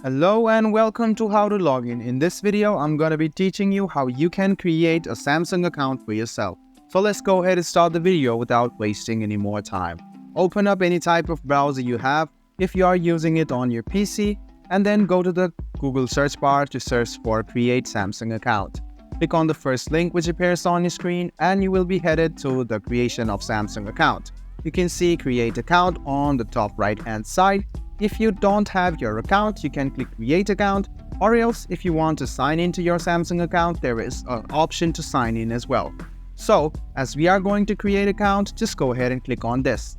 Hello and welcome to How to Login. In this video, I'm going to be teaching you how you can create a Samsung account for yourself. So let's go ahead and start the video without wasting any more time. Open up any type of browser you have if you are using it on your PC, and then go to the Google search bar to search for Create Samsung Account. Click on the first link which appears on your screen and you will be headed to the creation of Samsung account. You can see Create Account on the top right hand side. If you don't have your account, you can click Create Account, or else if you want to sign into your Samsung account, there is an option to sign in as well. So, as we are going to create account, just go ahead and click on this.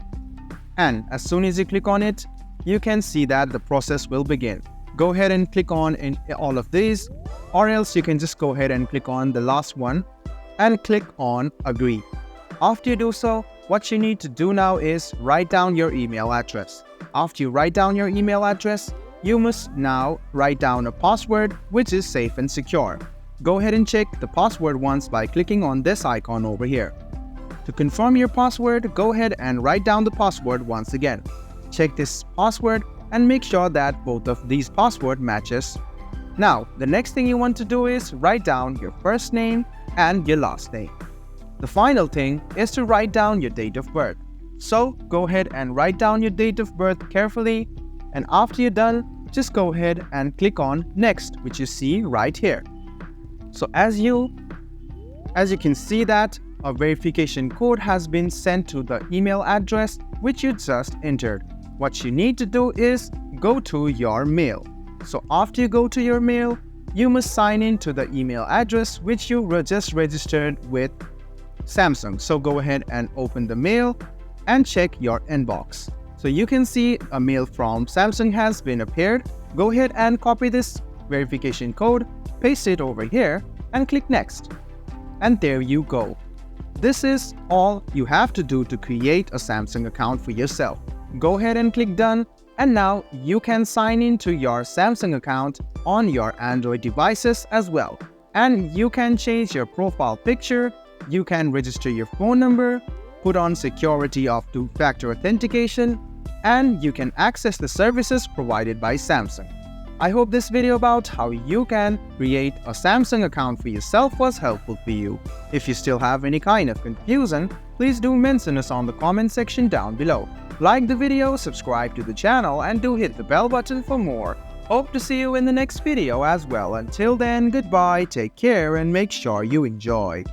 And as soon as you click on it, you can see that the process will begin. Go ahead and click on all of these, or else you can just go ahead and click on the last one and click on Agree. After you do so, what you need to do now is write down your email address. After you write down your email address, you must now write down a password which is safe and secure. Go ahead and check the password once by clicking on this icon over here. To confirm your password, go ahead and write down the password once again. Check this password and make sure that both of these password matches. Now, the next thing you want to do is write down your first name and your last name. The final thing is to write down your date of birth. So go ahead and write down your date of birth carefully, and after you're done, just go ahead and click on Next, which you see right here. So as you can see that a verification code has been sent to the email address which you just entered. What you need to do is go to your mail. So after you go to your mail, you must sign in to the email address which you just registered with Samsung. So go ahead and open the mail and check your inbox. So you can see a mail from Samsung has been appeared. Go ahead and copy this verification code, paste it over here and click Next. And there you go. This is all you have to do to create a Samsung account for yourself. Go ahead and click Done, and now you can sign into your Samsung account on your Android devices as well. And you can change your profile picture, you can register your phone number, put on security of two-factor authentication, and you can access the services provided by Samsung. I hope this video about how you can create a Samsung account for yourself was helpful for you. If you still have any kind of confusion, please do mention us on the comment section down below. Like the video, subscribe to the channel, and do hit the bell button for more. Hope to see you in the next video as well. Until then, goodbye, take care, and make sure you enjoy.